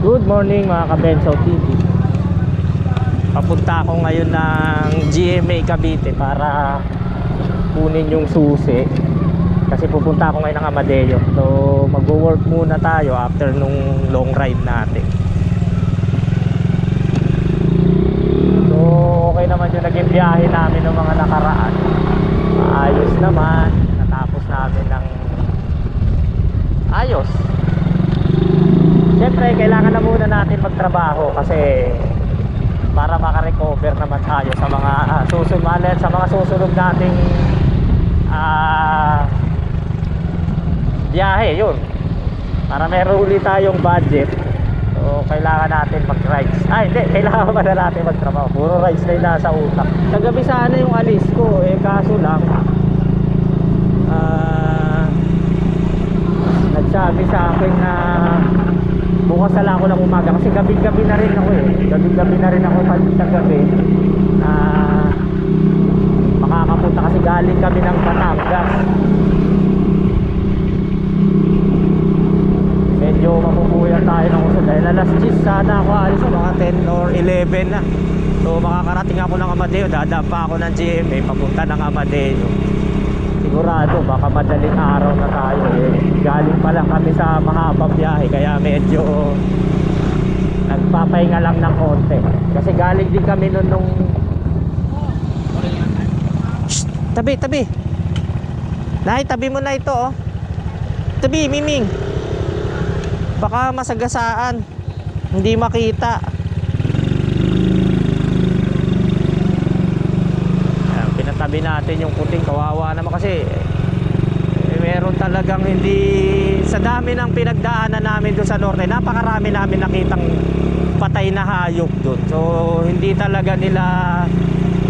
Good morning mga ka-Benso TV. Papunta ako ngayon ng GMA Cavite para kunin yung susi. Kasi pupunta ako ngayon ng Amadeo. So mag-work muna tayo after nung long ride natin. So okay naman yung naging biyahe namin ng mga nakaraan. Ayos naman. Natapos namin ng ayos. Siyempre kailangan na muna natin magtrabaho kasi para makarecover naman tayo sa mga susunod nating biyahe yun, para meron ulit tayong budget. So kailangan natin mag-rides. Hindi, kailangan pa na natin magtrabaho. Puro rides na yung nasa utak. Kagabi sana yung alis ko, kaso lang nagsabi sa akin na bukas na lang ako ng umaga kasi gabi-gabi na rin ako gabi-gabi na rin ako kagabi na makakapunta kasi galing kami ng Batangas. Medyo mapupuyan tayo ng uso dahil alas 10 sana ako alis, mga 10 or 11 na. So makakarating ako ng Amadeo, dadaan pa ako ng GMA papunta ng Amadeo. Sigurado baka madaling araw na tayo galing pa lang kami sa mahabang biyahe kaya medyo nagpapahinga lang ng konti kasi galing din kami nung Shhh, tabi Nay, tabi mo na ito tabi Miming, baka masagasaan hindi makita. Pinatabi natin yung puting, kawawa naman kasi meron talagang hindi, sa dami ng pinagdaanan namin doon sa norte, napakarami namin nakitang patay na hayop doon. So hindi talaga nila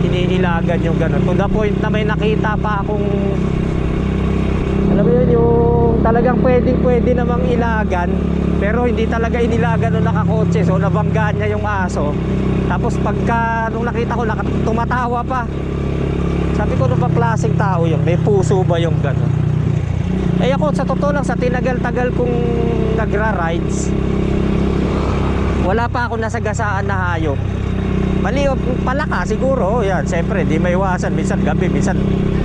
iniilagan yung gano'n, to the point na may nakita pa akong, alam mo yun, yung talagang pwede namang ilagan pero hindi talaga inilagan nung nakakotse. So nabanggaan niya yung aso, tapos pagka nung nakita ko tumatawa pa. Sabi ko, ano ba klaseng tao yun? May puso ba yung gano'n? Ako sa totoo lang, sa tinagal-tagal kong nagra-rides, wala pa ako nasagasaan na hayop. Mali o palaka siguro, yan, siyempre di may iwasan, minsan gabi, minsan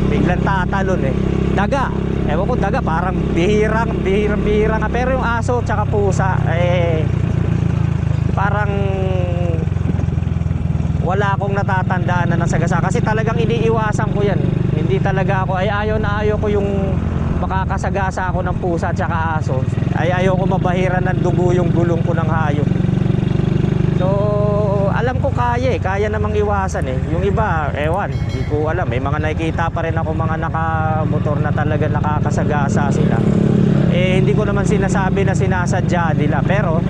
biglang tatalon Daga, ewan ko, daga parang bihirang nga. Pero yung aso tsaka pusa parang wala akong natatandaan na nasagasa kasi talagang iniiwasan ko yan. Hindi talaga ako, ayaw ko yung makakasagasa ako ng pusa at saka aso. Ayaw ko mabahiran ng dugo yung gulong ko ng hayop. So alam ko kaya namang iwasan Yung iba, ewan, hindi ko alam. May mga nakikita pa rin ako mga nakamotor na talaga nakakasagasa sila. Hindi ko naman sinasabi na sinasadya nila, pero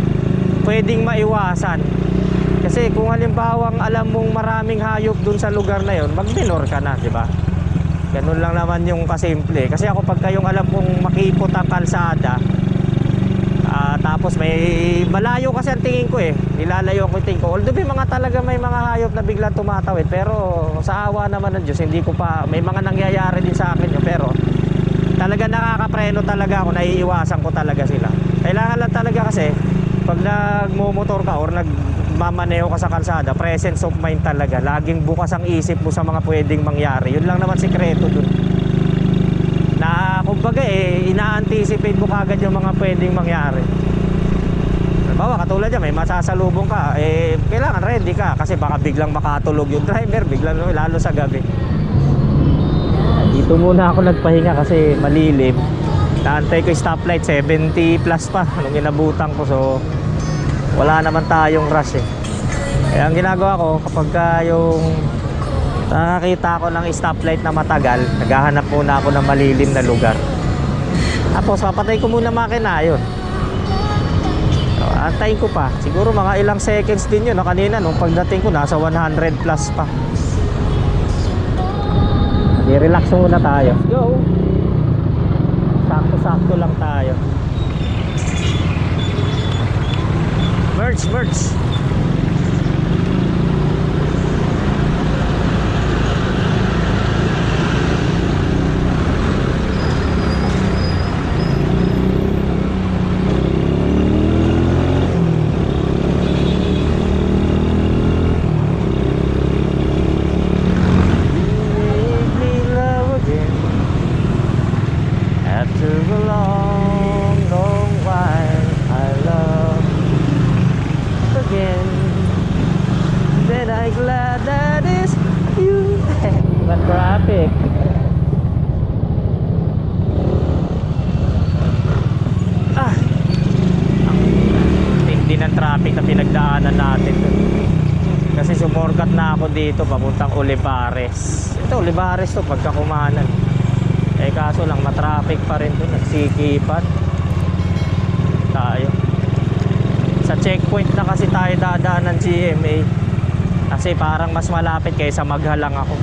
pwedeng maiwasan. Kasi kung halimbawang alam mong maraming hayop dun sa lugar na yon, mag-minor ka na, di ba? Ganun lang naman yung kasimple. Kasi ako pagka yung alam kong makipot ang kalsada, tapos may malayo kasi ang tingin ko nilalayo ko yung tingin ko. Although may mga hayop na biglang tumatawid, pero sa awa naman ng Diyos, hindi ko pa, may mga nangyayari din sa akin yun, pero talaga nakakapreno talaga ako, naiiwasan ko talaga sila. Kailangan lang talaga kasi pag nagmumotor ka or nagmamaneho ka sa kalsada, presence of mind talaga. Laging bukas ang isip mo sa mga pwedeng mangyari. Yun lang naman sikreto dun. Na kumbaga ina-anticipate mo kagad yung mga pwedeng mangyari. Halimbawa, katulad yan, may masasalubong ka, kailangan ready ka kasi baka biglang makatulog yung driver, biglang, lalo sa gabi. Dito muna ako nagpahinga kasi malilim. Naantay ko yung stoplight, 70 plus pa nung inabutan ko, so wala naman tayong rush Kaya ang ginagawa ko, kapag yung nakakita ako ng stoplight na matagal, naghahanap muna ako ng malilim na lugar. Tapos papatay ko muna makina yun. So, antayin ko pa, siguro mga ilang seconds din yun. Kanina nung pagdating ko nasa 100 plus pa. I-relax muna tayo. Let's go. Sakto-sakto lang tayo. Merge. After a long, long while, I love again. Then I'm glad that is you. But traffic. Ang tindi ng traffic na pinagdaanan natin dun. Kasi sumorkat na ako dito papuntang Olivares. Ito Olivares to pagkakumanan. Eh kaso lang matraffic pa rin dun, nagsikipan tayo. Sa checkpoint na kasi tayo dadaan ng GMA. Kasi parang mas malapit kaysa maghalang ako.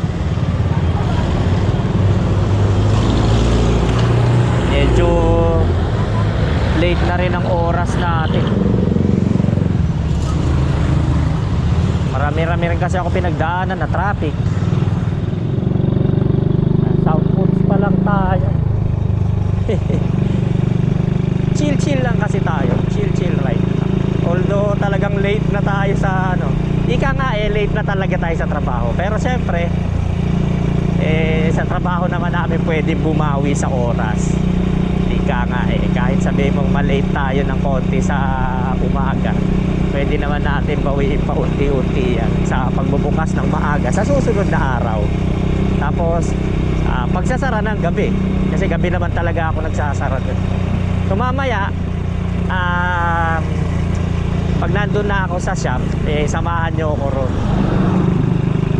Medyo late na rin ang oras natin. Marami-rami rin kasi ako pinagdaanan na traffic. South Woods pa lang tayo. Chill-chill lang kasi tayo. Chill-chill right. Although talagang late na tayo sa ano. Ika nga late na talaga tayo sa trabaho. Pero syempre, sa trabaho naman namin pwede bumawi sa oras. Ika nga kahit sabihin mong malate tayo ng konti sa umaga, pwede naman natin bawiin pa unti-unti yan sa pagbubukas ng maaga sa susunod na araw. Tapos pagsasara ng gabi, kasi gabi naman talaga ako nagsasara dun. So mamaya pag nandun na ako sa shop, samahan nyo ako ron.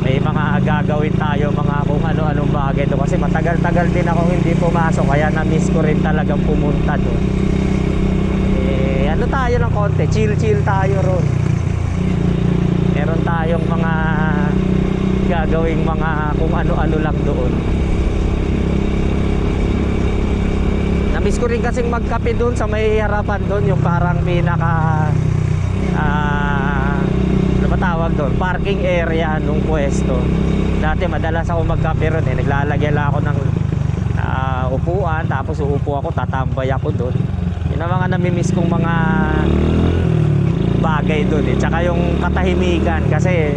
May mga gagawin tayo, mga kung ano-anong bagay doon. Kasi matagal-tagal din ako hindi pumasok, kaya na-miss ko rin talagang pumunta doon. Ano tayo ng konti, chill-chill tayo ron. Meron tayong mga gagawing mga kung ano-ano lang doon. Na-miss ko rin kasing magkape doon sa may harapan doon, yung parang pinaka ano ba tawag doon? Parking area nung pwesto. Dati madalas ako magkape ron naglalagay lang ako ng upuan, tapos uupo ako, tatambay ako doon. Yun ang mga namimiss kong mga bagay doon Tsaka yung katahimikan, kasi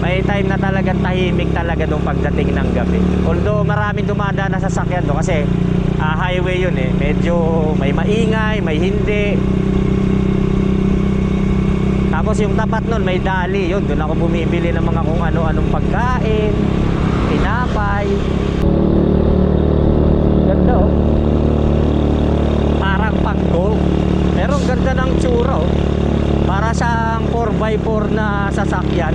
may time na talagang tahimik talaga doon pagdating ng gabi. Although maraming dumadaan na sasakyan doon kasi highway yun medyo may maingay, may hindi. Tapos yung tapat nun may dali, yun doon ako bumibili ng mga kung ano-anong pagkain, tinapay. Ganda parang pang-golf, pero ang ganda ng tsura para siyang 4x4 na sasakyan.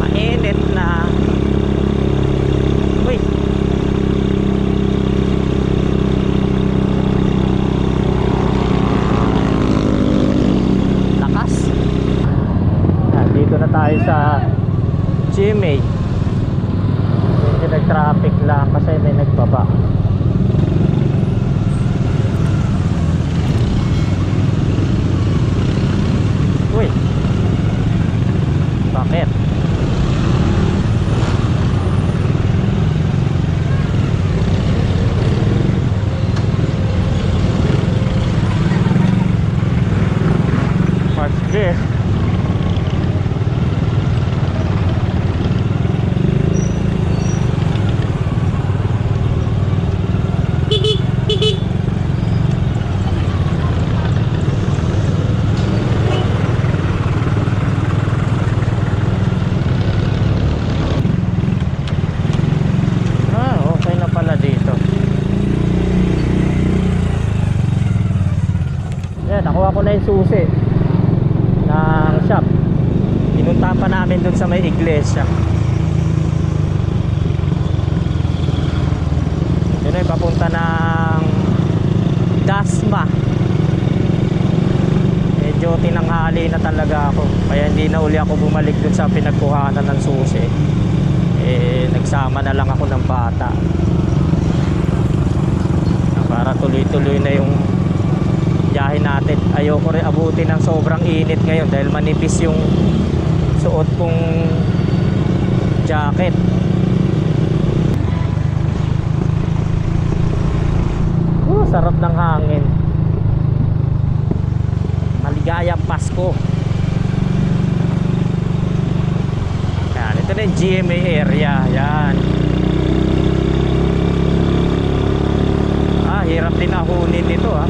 Mainit na. Uy, dito na tayo sa GMA. Medyo nag-traffic lang kasi may nagbaba. Uy, bakit? What's this? Nakuha ko na yung susi ng shop. Pinuntahan pa namin dun sa may iglesia. Yun ay papunta ng Dasma. Medyo tinanghali na talaga ako, kaya hindi na uli ako bumalik dun sa pinagkuhanan ng susi. Nagsama na lang ako ng bata para tuloy-tuloy na yung biyahe natin. Ayoko rin abutin ng sobrang init ngayon dahil manipis yung suot kong jacket. Sarap ng hangin. Maligayang Pasko. Yan, ito na yung GMA area. Yan. mahirap din ahunin nito ha.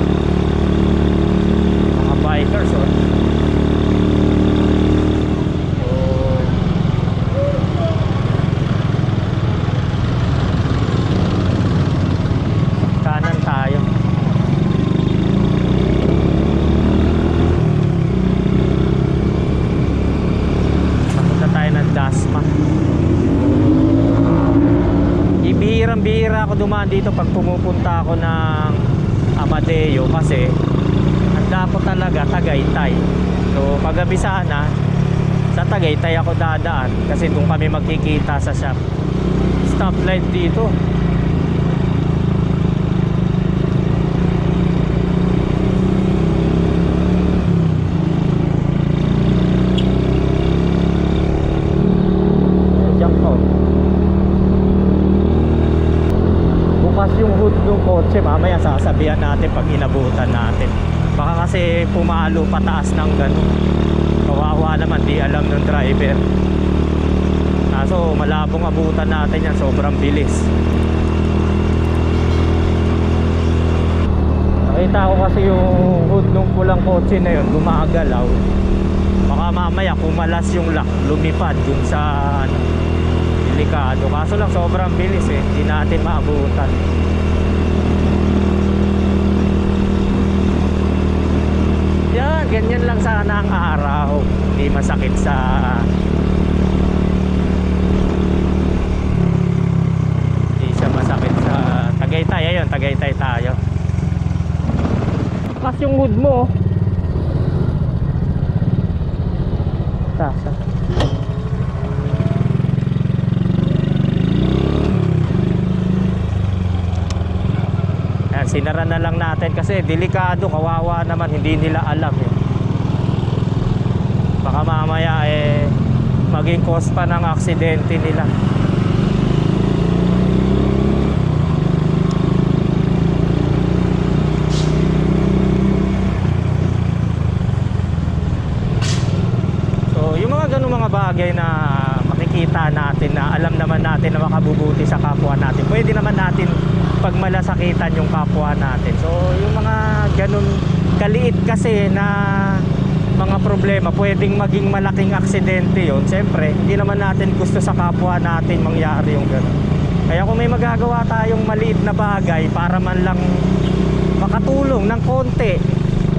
Mga bikers oh. Kanan tayo. Papunta tayo ng Dasma. Bihirang-bihira ako dumaan dito pag pumupunta ako ng Amadeo kasi handa ko talaga Tagaytay. So paggabi sana sa Tagaytay ako dadaan kasi doon kami magkikita sa shop. Stoplight dito. Yung hood ng kotse mamaya sasabihan natin pag inabutan natin, baka kasi pumalo pataas ng gano'n. Kawawa naman, di alam ng driver. Kaso malabong abutan natin yan, sobrang bilis. Nakita ko kasi yung hood ng pulang kotse na yun gumagalaw. Baka mamaya kumalas yung lock, lumipad dun sa delikado. Kaso lang sobrang bilis eh, hindi natin maabutan. Yan, ganyan lang sana ang araw. Hindi masakit sa hindi siya masakit sa Tagaytay. Ayun, Tagaytay tayo. Kas yung hood mo. Sasa. Sinara na lang natin kasi delikado, kawawa naman, hindi nila alam eh. Baka mamaya eh maging cause pa ng aksidente nila. So yung mga ganung mga bagay na makikita natin na alam naman natin na makabubuti sa kapwa natin, pwede naman natin pagmalasakitan yung kapwa natin. So yung mga ganun kaliit kasi na mga problema, pwedeng maging malaking aksidente yon. Siyempre hindi naman natin gusto sa kapwa natin mangyari yung ganun. Kaya kung may magagawa tayong maliit na bagay para man lang makatulong ng konti,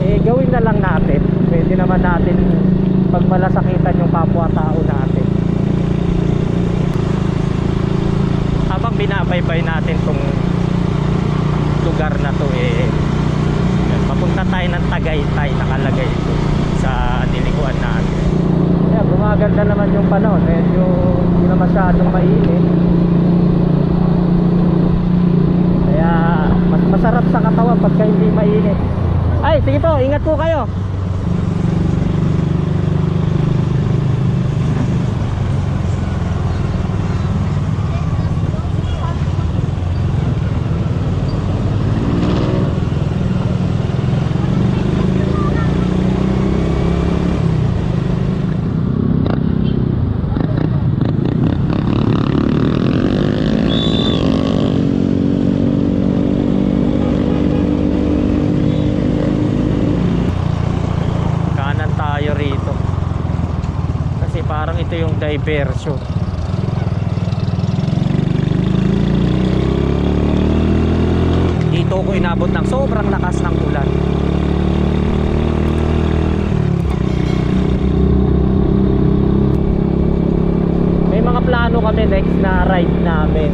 eh gawin na lang natin. Pwede naman natin pagmalasakitan yung kapwa-tao natin. Habang binabaybay natin tong lugar na to eh, papunta tayo ng Tagaytay, nakalagay ito sa nilikuan natin. Kaya gumaganda naman yung panahon, medyo hindi na masyadong mainit, kaya mas masarap sa katawan pagka hindi mainit. Ay sige po, ingat po kayo. Parang ito yung diversion. Dito ko inabot ng sobrang lakas ng ulan. May mga plano kami next na ride namin,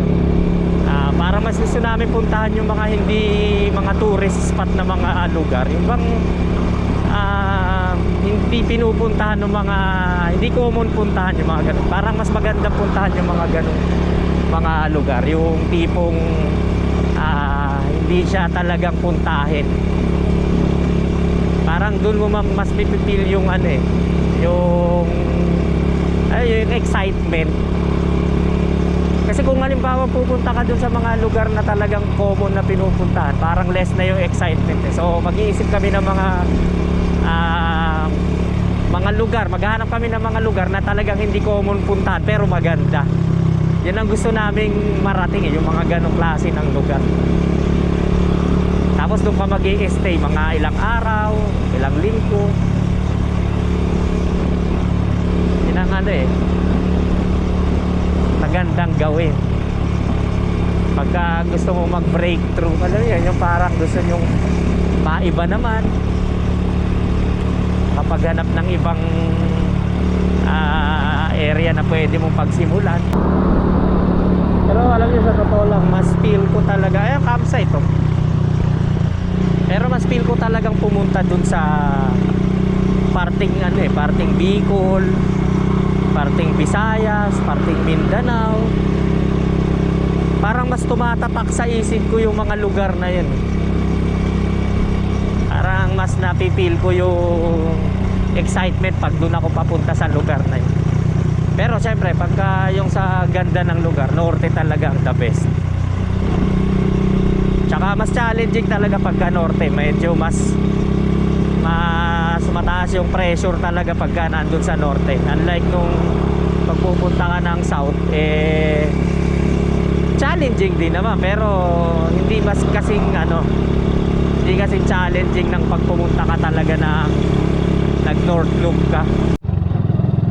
para mas gusto namin puntahan yung mga hindi mga tourist spot na mga lugar, yung bang hindi pinupuntahan ng mga hindi common puntahan yung mga ganun. Parang mas maganda puntahan yung mga ganun mga lugar, yung tipong hindi siya talagang puntahin. Parang doon mo mas pipipil yung ano eh, yung excitement. Kasi kung halimbawa pupunta ka doon sa mga lugar na talagang common na pinupuntahan, parang less na yung excitement eh. So mag-iisip kami ng mga lugar, maghahanap kami ng mga lugar na talagang hindi common puntahan pero maganda. Yan ang gusto naming marating eh, yung mga ganong klase ng lugar. Tapos doon ka mag-i-stay mga ilang araw, ilang linggo. Yun ang ano eh, magandang gawin pagka gusto mo mag-breakthrough. Alam mo yan, yung parang gusto nyong maiba naman, kapaghanap ng ibang area na pwede mong pagsimulan. Pero alam niyo, sa totoo lang, mas feel ko talaga, ayun, campsite to. Pero mas feel ko talagang pumunta dun sa parting ano eh, parting Bicol, parting Visayas, parting Mindanao. Parang mas tumatatak sa isip ko yung mga lugar na yun. Parang mas napipil ko yung excitement pag doon ako papunta sa lugar na yun. Pero syempre, pagka yung sa ganda ng lugar, norte talaga ang the best. Tsaka mas challenging talaga pagka norte. Medyo mas mataas yung pressure talaga pagka nandun sa norte. Unlike nung pagpupunta ka ng south, eh challenging din naman, pero hindi mas kasing ano, hindi kasing challenging ng pagpumunta ka talaga na nag north loop ka.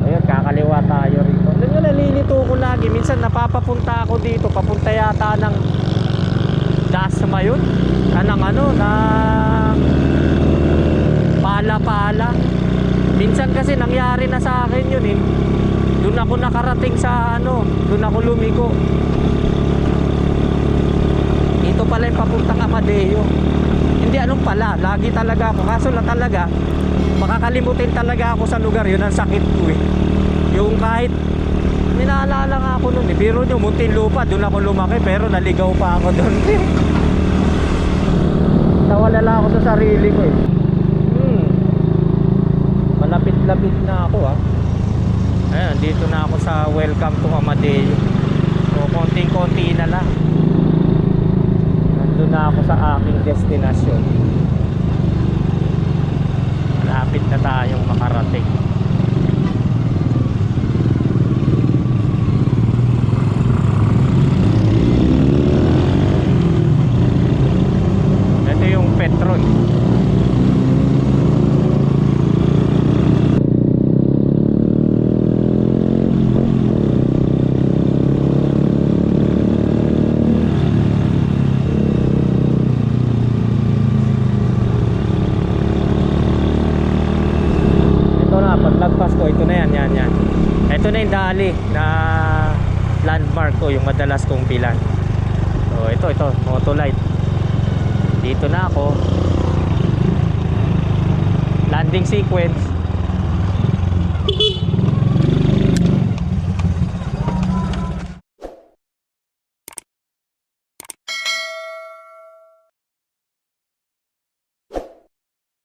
Ayun, kakaliwa tayo rito. Alam nyo, nalilito ko lagi. Minsan napapapunta ako dito, papunta yata ng Dasma yun, ng ano, ng Pala-Pala. Minsan kasi nangyari na sa akin yun eh. Doon ako nakarating sa ano, doon ako lumiko. Ito pala yung papuntang Amadeo. Hindi, anong pala, lagi talaga ako. Kaso lang talaga, makakalimutin talaga ako sa lugar yun. Ang sakit ko eh. Yung kahit ninaalala nga ako nun eh. Biro nyo, Muntinlupa, doon ako lumaki, pero naligaw pa ako doon. Nawala lang ako sa sarili ko eh. Malapit-lapit na ako ah. Ayan, dito na ako sa welcome to Amadeo. So, konting-konti na lang. Nandun na ako sa aking destinasyon. Malapit na tayong makarating. Ito yung Petron. Ito na yan, yan. Ito na yung dali na landmark ko, yung madalas kong bilan. So ito, Motolite. Dito na ako. Landing sequence.